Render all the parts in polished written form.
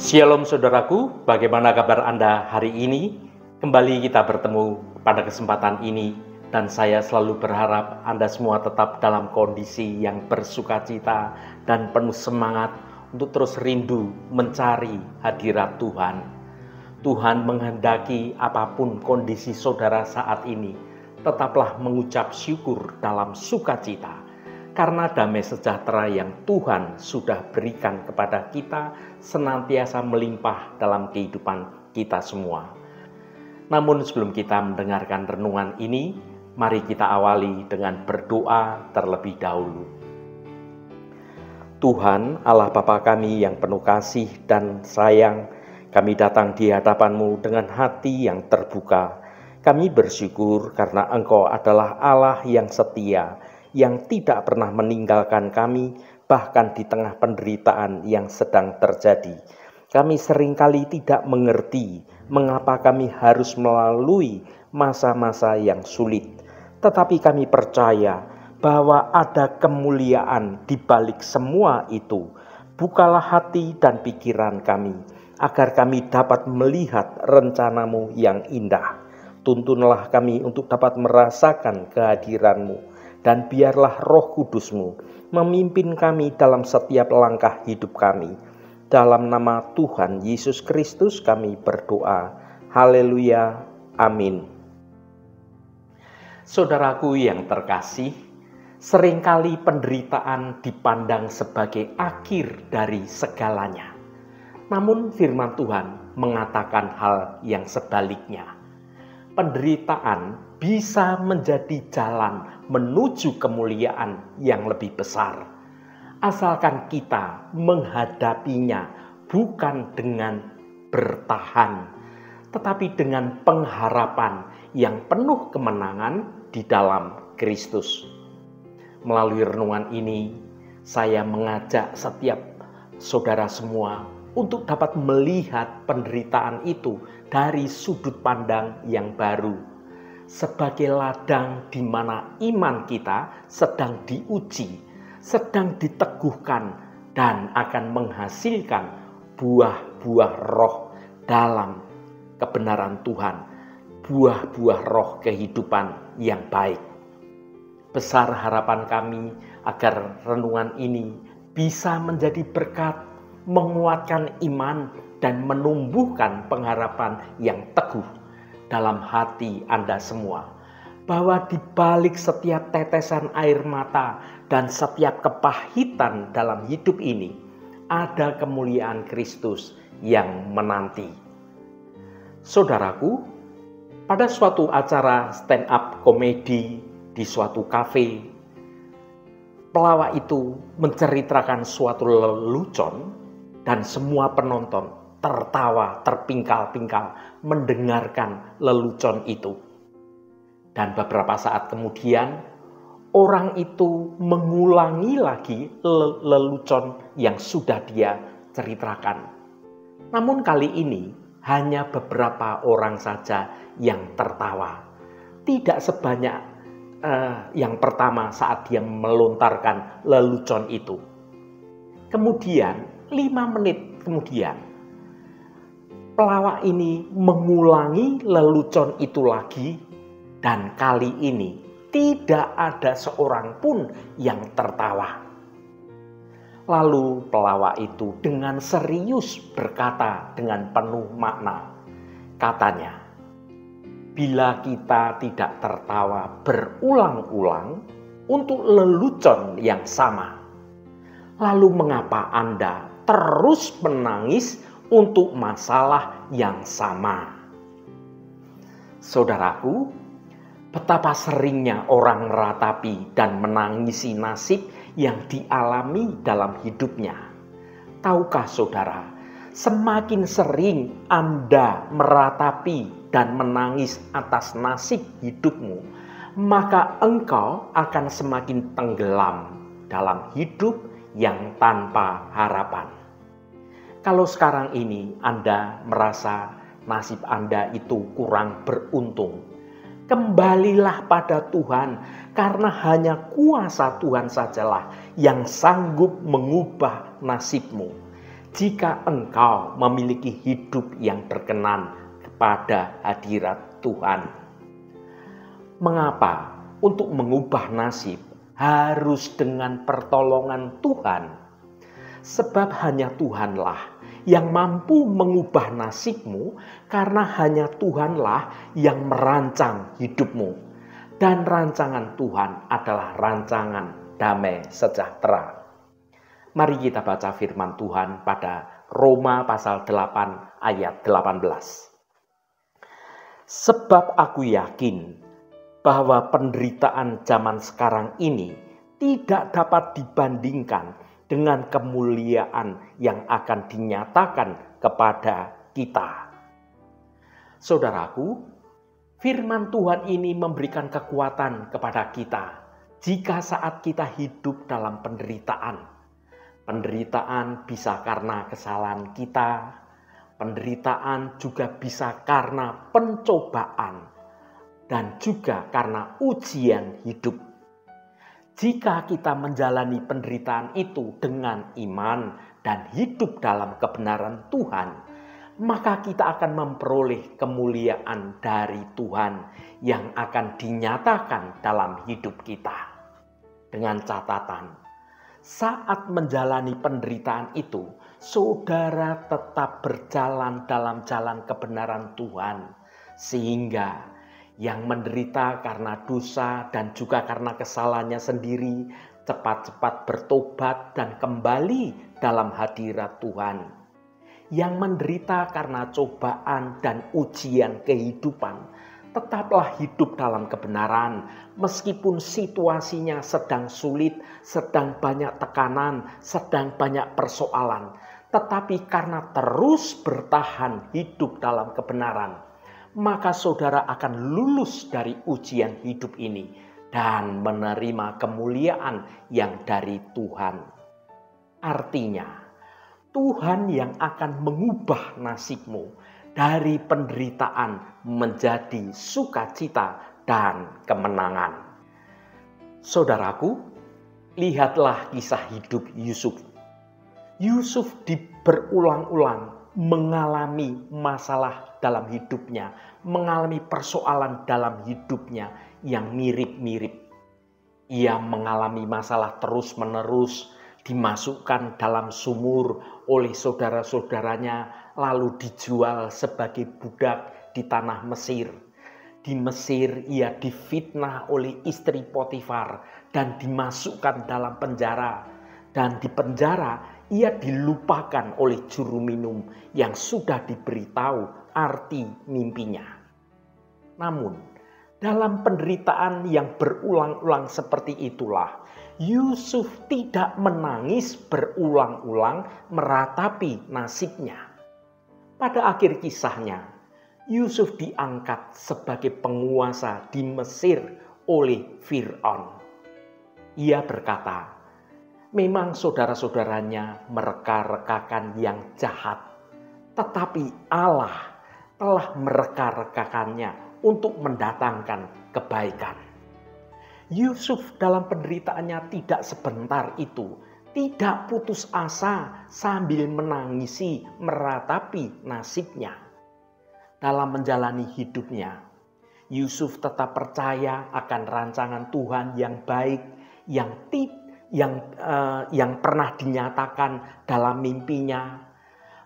Shalom saudaraku, bagaimana kabar Anda hari ini? Kembali kita bertemu pada kesempatan ini dan saya selalu berharap Anda semua tetap dalam kondisi yang bersukacita dan penuh semangat untuk terus rindu mencari hadirat Tuhan. Tuhan menghendaki apapun kondisi saudara saat ini, tetaplah mengucap syukur dalam sukacita. Karena damai sejahtera yang Tuhan sudah berikan kepada kita senantiasa melimpah dalam kehidupan kita semua. Namun sebelum kita mendengarkan renungan ini, mari kita awali dengan berdoa terlebih dahulu. Tuhan Allah Bapa kami yang penuh kasih dan sayang, kami datang di hadapan-Mu dengan hati yang terbuka. Kami bersyukur karena Engkau adalah Allah yang setia, yang tidak pernah meninggalkan kami, bahkan di tengah penderitaan yang sedang terjadi. Kami seringkali tidak mengerti mengapa kami harus melalui masa-masa yang sulit. Tetapi kami percaya bahwa ada kemuliaan di balik semua itu. Bukalah hati dan pikiran kami, agar kami dapat melihat rencana-Mu yang indah. Tuntunlah kami untuk dapat merasakan kehadiran-Mu. Dan biarlah Roh Kudus-Mu memimpin kami dalam setiap langkah hidup kami. Dalam nama Tuhan Yesus Kristus kami berdoa. Haleluya. Amin. Saudaraku yang terkasih, seringkali penderitaan dipandang sebagai akhir dari segalanya. Namun firman Tuhan mengatakan hal yang sebaliknya. Penderitaan bisa menjadi jalan menuju kemuliaan yang lebih besar. Asalkan kita menghadapinya bukan dengan bertahan, tetapi dengan pengharapan yang penuh kemenangan di dalam Kristus. Melalui renungan ini, saya mengajak setiap saudara semua untuk dapat melihat penderitaan itu dari sudut pandang yang baru, sebagai ladang di mana iman kita sedang diuji, sedang diteguhkan, dan akan menghasilkan buah-buah roh dalam kebenaran Tuhan, buah-buah roh kehidupan yang baik. Besar harapan kami agar renungan ini bisa menjadi berkat, menguatkan iman, dan menumbuhkan pengharapan yang teguh dalam hati Anda semua, bahwa di balik setiap tetesan air mata dan setiap kepahitan dalam hidup ini ada kemuliaan Kristus yang menanti. Saudaraku, pada suatu acara stand up komedi di suatu kafe, pelawak itu menceritakan suatu lelucon dan semua penonton tertawa terpingkal-pingkal mendengarkan lelucon itu. Dan beberapa saat kemudian, orang itu mengulangi lagi lelucon yang sudah dia ceritakan. Namun kali ini hanya beberapa orang saja yang tertawa. Tidak sebanyak yang pertama saat dia melontarkan lelucon itu. Kemudian 5 menit kemudian, pelawak ini mengulangi lelucon itu lagi, dan kali ini tidak ada seorang pun yang tertawa. Lalu pelawak itu dengan serius berkata dengan penuh makna. Katanya, bila kita tidak tertawa berulang-ulang untuk lelucon yang sama, lalu mengapa Anda terus menangis untuk masalah yang sama? Saudaraku, betapa seringnya orang meratapi dan menangisi nasib yang dialami dalam hidupnya. Tahukah saudara, semakin sering Anda meratapi dan menangis atas nasib hidupmu, maka engkau akan semakin tenggelam dalam hidup yang tanpa harapan. Kalau sekarang ini Anda merasa nasib Anda itu kurang beruntung, kembalilah pada Tuhan, karena hanya kuasa Tuhan sajalah yang sanggup mengubah nasibmu. jika engkau memiliki hidup yang berkenan kepada hadirat Tuhan. Mengapa untuk mengubah nasib harus dengan pertolongan Tuhan? Sebab hanya Tuhanlah yang mampu mengubah nasibmu, karena hanya Tuhanlah yang merancang hidupmu. Dan rancangan Tuhan adalah rancangan damai sejahtera. Mari kita baca firman Tuhan pada Roma pasal 8 ayat 18. Sebab aku yakin bahwa penderitaan zaman sekarang ini tidak dapat dibandingkan dengan kemuliaan yang akan dinyatakan kepada kita. Saudaraku, firman Tuhan ini memberikan kekuatan kepada kita jika saat kita hidup dalam penderitaan. Penderitaan bisa karena kesalahan kita, penderitaan juga bisa karena pencobaan, dan juga karena ujian hidup. Jika kita menjalani penderitaan itu dengan iman dan hidup dalam kebenaran Tuhan, maka kita akan memperoleh kemuliaan dari Tuhan yang akan dinyatakan dalam hidup kita. Dengan catatan, saat menjalani penderitaan itu, saudara tetap berjalan dalam jalan kebenaran Tuhan, sehingga yang menderita karena dosa dan juga karena kesalahannya sendiri cepat-cepat bertobat dan kembali dalam hadirat Tuhan. Yang menderita karena cobaan dan ujian kehidupan tetaplah hidup dalam kebenaran, meskipun situasinya sedang sulit, sedang banyak tekanan, sedang banyak persoalan. Tetapi karena terus bertahan hidup dalam kebenaran, maka saudara akan lulus dari ujian hidup ini dan menerima kemuliaan yang dari Tuhan. Artinya, Tuhan yang akan mengubah nasibmu dari penderitaan menjadi sukacita dan kemenangan. Saudaraku, lihatlah kisah hidup Yusuf. Yusuf berulang-ulang mengalami masalah dalam hidupnya, mengalami persoalan dalam hidupnya yang mirip-mirip. Ia mengalami masalah terus-menerus, dimasukkan dalam sumur oleh saudara-saudaranya, lalu dijual sebagai budak di tanah Mesir. Di Mesir ia difitnah oleh istri Potifar dan dimasukkan dalam penjara. Dan di penjara ia dilupakan oleh juru minum yang sudah diberitahu arti mimpinya. Namun dalam penderitaan yang berulang-ulang seperti itulah, Yusuf tidak menangis berulang-ulang meratapi nasibnya. Pada akhir kisahnya, Yusuf diangkat sebagai penguasa di Mesir oleh Fir'aun. Ia berkata, memang saudara-saudaranya mereka-rekakan yang jahat, tetapi Allah telah mereka-rekakannya untuk mendatangkan kebaikan. Yusuf dalam penderitaannya tidak sebentar itu, tidak putus asa sambil menangisi, meratapi nasibnya. Dalam menjalani hidupnya, Yusuf tetap percaya akan rancangan Tuhan yang baik, yang pernah dinyatakan dalam mimpinya.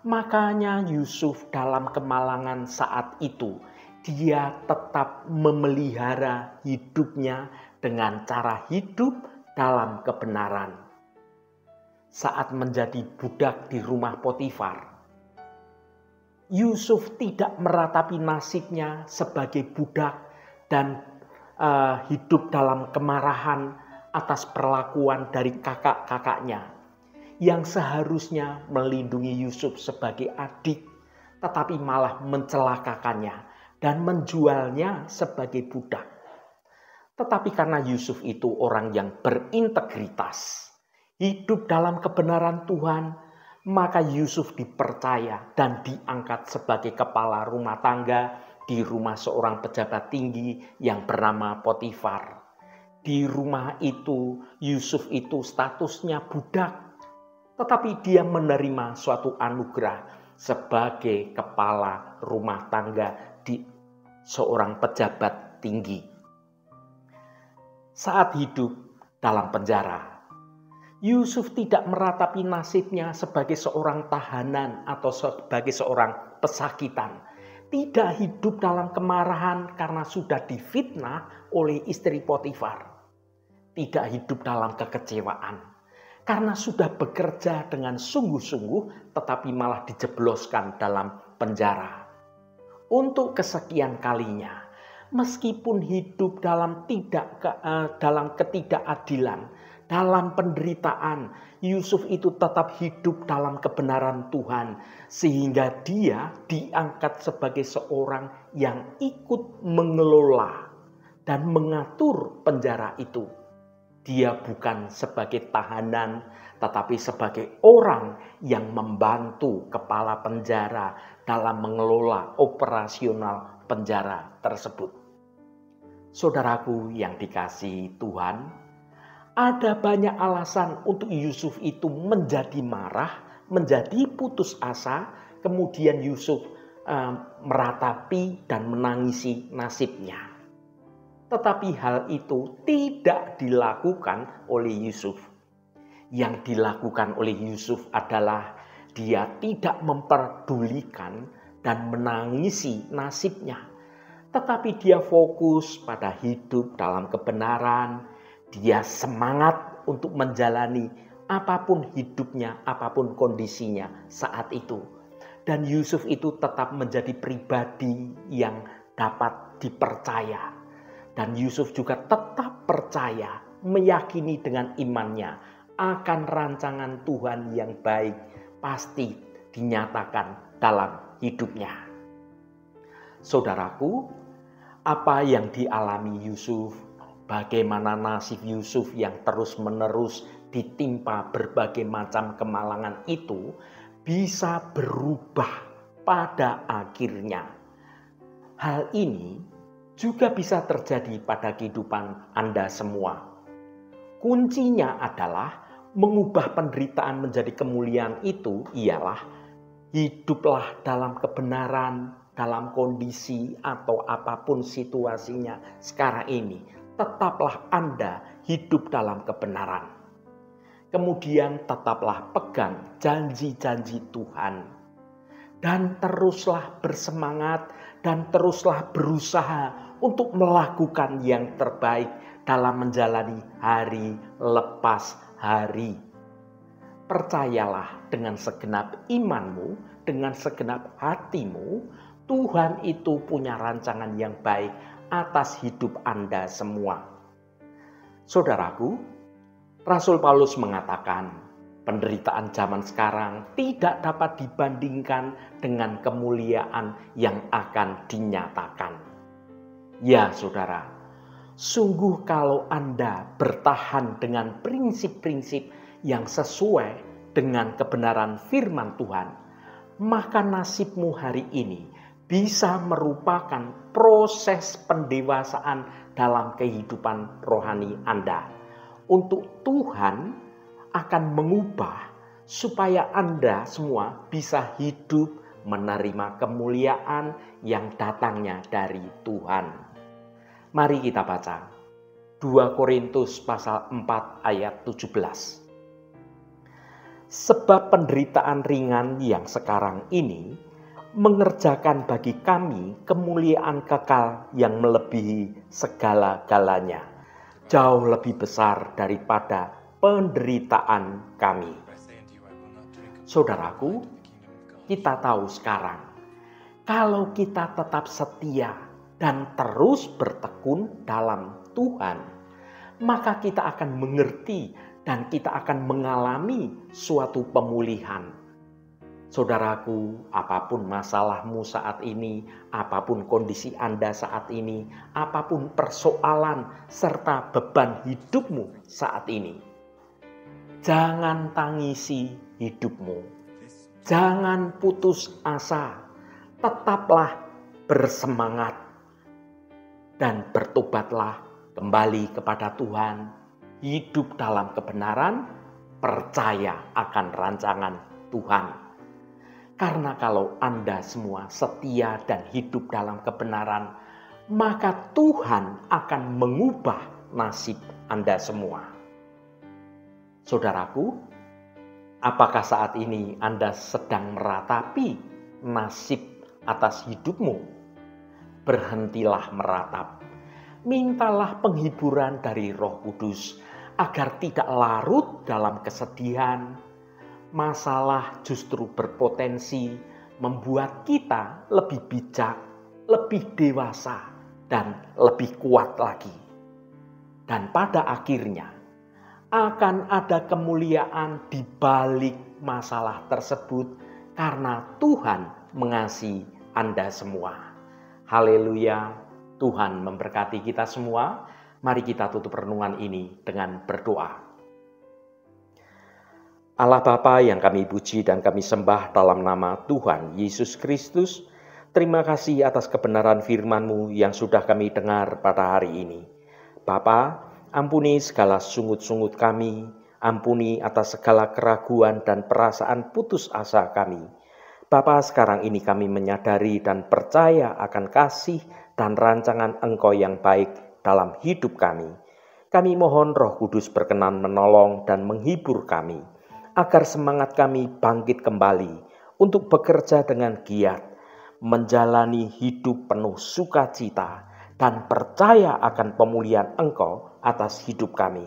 Makanya Yusuf dalam kemalangan saat itu, dia tetap memelihara hidupnya dengan cara hidup dalam kebenaran. Saat menjadi budak di rumah Potifar, Yusuf tidak meratapi nasibnya sebagai budak dan hidup dalam kemarahan atas perlakuan dari kakak-kakaknya yang seharusnya melindungi Yusuf sebagai adik, tetapi malah mencelakakannya dan menjualnya sebagai budak. Tetapi karena Yusuf itu orang yang berintegritas, hidup dalam kebenaran Tuhan, maka Yusuf dipercaya dan diangkat sebagai kepala rumah tangga di rumah seorang pejabat tinggi yang bernama Potifar. Di rumah itu, Yusuf itu statusnya budak, tetapi dia menerima suatu anugerah sebagai kepala rumah tangga di seorang pejabat tinggi. Saat hidup dalam penjara, Yusuf tidak meratapi nasibnya sebagai seorang tahanan atau sebagai seorang pesakitan. Tidak hidup dalam kemarahan karena sudah difitnah oleh istri Potifar. Tidak hidup dalam kekecewaan karena sudah bekerja dengan sungguh-sungguh tetapi malah dijebloskan dalam penjara. Untuk kesekian kalinya, meskipun hidup dalam ketidakadilan, dalam penderitaan, Yusuf itu tetap hidup dalam kebenaran Tuhan. Sehingga dia diangkat sebagai seorang yang ikut mengelola dan mengatur penjara itu. Dia bukan sebagai tahanan, tetapi sebagai orang yang membantu kepala penjara dalam mengelola operasional penjara tersebut. Saudaraku yang dikasihi Tuhan, ada banyak alasan untuk Yusuf itu menjadi marah, menjadi putus asa, kemudian Yusuf meratapi dan menangisi nasibnya. Tetapi hal itu tidak dilakukan oleh Yusuf. Yang dilakukan oleh Yusuf adalah dia tidak memperdulikan dan menangisi nasibnya. Tetapi dia fokus pada hidup dalam kebenaran. Dia semangat untuk menjalani apapun hidupnya, apapun kondisinya saat itu. Dan Yusuf itu tetap menjadi pribadi yang dapat dipercaya. Dan Yusuf juga tetap percaya, meyakini dengan imannya akan rancangan Tuhan yang baik pasti dinyatakan dalam hidupnya. Saudaraku, apa yang dialami Yusuf, bagaimana nasib Yusuf yang terus-menerus ditimpa berbagai macam kemalangan itu bisa berubah pada akhirnya. Hal ini juga bisa terjadi pada kehidupan Anda semua. Kuncinya adalah mengubah penderitaan menjadi kemuliaan itu ialah hiduplah dalam kebenaran, dalam kondisi atau apapun situasinya sekarang ini. Tetaplah Anda hidup dalam kebenaran. Kemudian tetaplah pegang janji-janji Tuhan. Dan teruslah bersemangat dan teruslah berusaha untuk melakukan yang terbaik dalam menjalani hari lepas hari. Percayalah dengan segenap imanmu, dengan segenap hatimu, Tuhan itu punya rancangan yang baik atas hidup Anda semua. Saudaraku, Rasul Paulus mengatakan, penderitaan zaman sekarang tidak dapat dibandingkan dengan kemuliaan yang akan dinyatakan. Ya saudara, sungguh kalau Anda bertahan dengan prinsip-prinsip yang sesuai dengan kebenaran firman Tuhan, maka nasibmu hari ini bisa merupakan proses pendewasaan dalam kehidupan rohani Anda. Untuk Tuhan akan mengubah supaya Anda semua bisa hidup menerima kemuliaan yang datangnya dari Tuhan. Mari kita baca 2 Korintus pasal 4 ayat 17. Sebab penderitaan ringan yang sekarang ini mengerjakan bagi kami kemuliaan kekal yang melebihi segala-galanya, jauh lebih besar daripada penderitaan kami. Saudaraku, kita tahu sekarang, kalau kita tetap setia dan terus bertekun dalam Tuhan, maka kita akan mengerti dan kita akan mengalami suatu pemulihan. Saudaraku, apapun masalahmu saat ini, apapun kondisi Anda saat ini, apapun persoalan serta beban hidupmu saat ini, jangan tangisi hidupmu. Jangan putus asa. Tetaplah bersemangat dan bertobatlah kembali kepada Tuhan. Hidup dalam kebenaran percaya akan rancangan Tuhan. Karena kalau Anda semua setia dan hidup dalam kebenaran, maka Tuhan akan mengubah nasib Anda semua. Saudaraku, apakah saat ini Anda sedang meratapi nasib atas hidupmu? Berhentilah meratap. Mintalah penghiburan dari Roh Kudus agar tidak larut dalam kesedihan. Masalah justru berpotensi membuat kita lebih bijak, lebih dewasa, dan lebih kuat lagi. Dan pada akhirnya akan ada kemuliaan di balik masalah tersebut karena Tuhan mengasihi Anda semua. Haleluya. Tuhan memberkati kita semua. Mari kita tutup renungan ini dengan berdoa. Allah Bapa yang kami puji dan kami sembah dalam nama Tuhan Yesus Kristus, terima kasih atas kebenaran firman-Mu yang sudah kami dengar pada hari ini. Bapa, ampuni segala sungut-sungut kami, ampuni atas segala keraguan dan perasaan putus asa kami. Bapa, sekarang ini kami menyadari dan percaya akan kasih dan rancangan Engkau yang baik dalam hidup kami. Kami mohon Roh Kudus berkenan menolong dan menghibur kami, agar semangat kami bangkit kembali untuk bekerja dengan giat, menjalani hidup penuh sukacita, dan percaya akan pemulihan Engkau atas hidup kami.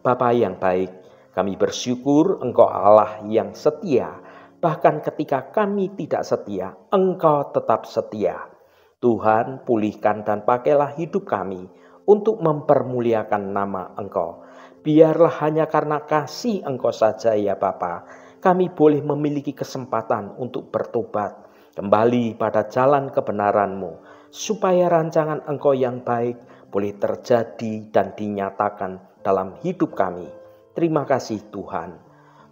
Bapa yang baik, kami bersyukur Engkau Allah yang setia. Bahkan ketika kami tidak setia, Engkau tetap setia. Tuhan, pulihkan dan pakailah hidup kami untuk mempermuliakan nama Engkau. Biarlah hanya karena kasih Engkau saja ya Bapa, kami boleh memiliki kesempatan untuk bertobat, kembali pada jalan kebenaran-Mu, supaya rancangan Engkau yang baik boleh terjadi dan dinyatakan dalam hidup kami. Terima kasih Tuhan.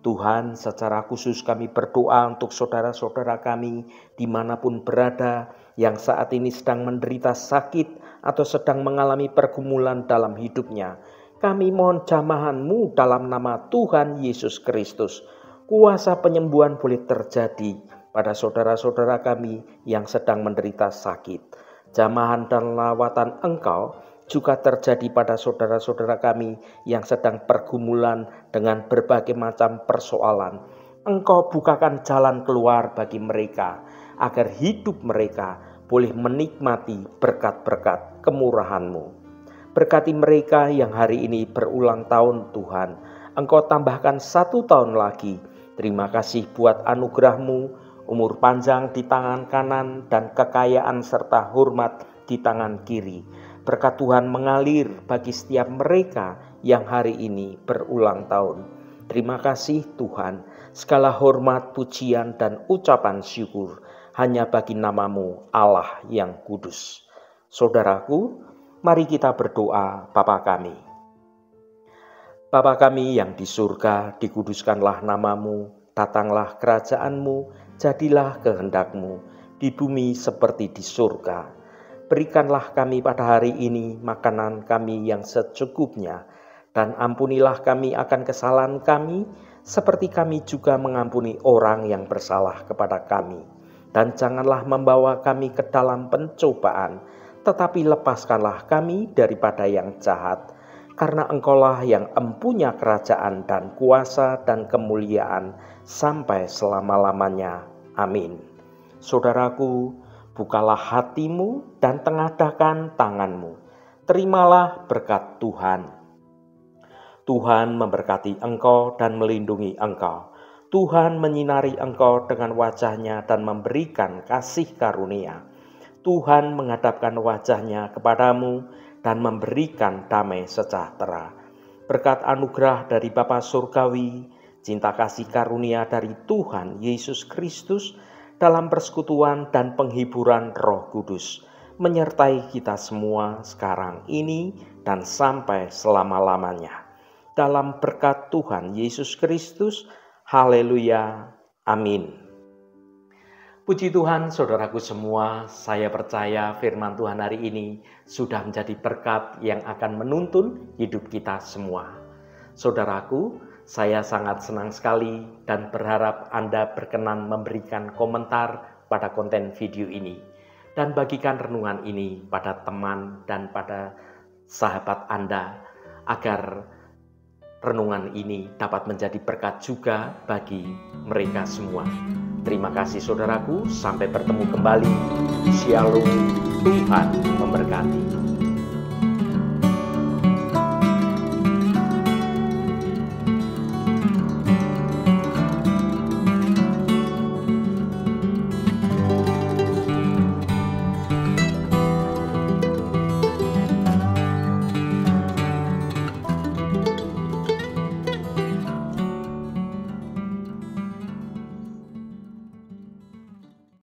Tuhan, secara khusus kami berdoa untuk saudara-saudara kami dimanapun berada yang saat ini sedang menderita sakit atau sedang mengalami pergumulan dalam hidupnya. Kami mohon jamahan-Mu dalam nama Tuhan Yesus Kristus. Kuasa penyembuhan boleh terjadi pada saudara-saudara kami yang sedang menderita sakit. Jamahan dan lawatan Engkau juga terjadi pada saudara-saudara kami yang sedang pergumulan dengan berbagai macam persoalan. Engkau bukakan jalan keluar bagi mereka, agar hidup mereka boleh menikmati berkat-berkat kemurahan-Mu. Berkati mereka yang hari ini berulang tahun Tuhan. Engkau tambahkan 1 tahun lagi. Terima kasih buat anugerah-Mu, umur panjang di tangan kanan dan kekayaan serta hormat di tangan kiri. Berkat Tuhan mengalir bagi setiap mereka yang hari ini berulang tahun. Terima kasih Tuhan, segala hormat, pujian, dan ucapan syukur hanya bagi nama-Mu Allah yang kudus. Saudaraku, mari kita berdoa Bapa kami. Bapa kami yang di surga, dikuduskanlah nama-Mu, datanglah kerajaan-Mu, jadilah kehendak-Mu, di bumi seperti di surga. Berikanlah kami pada hari ini makanan kami yang secukupnya, dan ampunilah kami akan kesalahan kami, seperti kami juga mengampuni orang yang bersalah kepada kami. Dan janganlah membawa kami ke dalam pencobaan, tetapi lepaskanlah kami daripada yang jahat. Karena Engkaulah yang empunya kerajaan dan kuasa dan kemuliaan sampai selama-lamanya. Amin. Saudaraku, bukalah hatimu dan tengadahkan tanganmu. Terimalah berkat Tuhan. Tuhan memberkati engkau dan melindungi engkau. Tuhan menyinari engkau dengan wajah-Nya dan memberikan kasih karunia. Tuhan menghadapkan wajah-Nya kepadamu dan memberikan damai sejahtera. Berkat anugerah dari Bapa Surgawi, cinta kasih karunia dari Tuhan Yesus Kristus, dalam persekutuan dan penghiburan Roh Kudus, menyertai kita semua sekarang ini dan sampai selama-lamanya. Dalam berkat Tuhan Yesus Kristus, haleluya, amin. Puji Tuhan, saudaraku semua, saya percaya firman Tuhan hari ini sudah menjadi berkat yang akan menuntun hidup kita semua. Saudaraku, Saya sangat senang sekali dan berharap Anda berkenan memberikan komentar pada konten video ini dan bagikan renungan ini pada teman dan pada sahabat Anda agar renungan ini dapat menjadi berkat juga bagi mereka semua. Terima kasih saudaraku, sampai bertemu kembali. Shalom, Tuhan memberkati.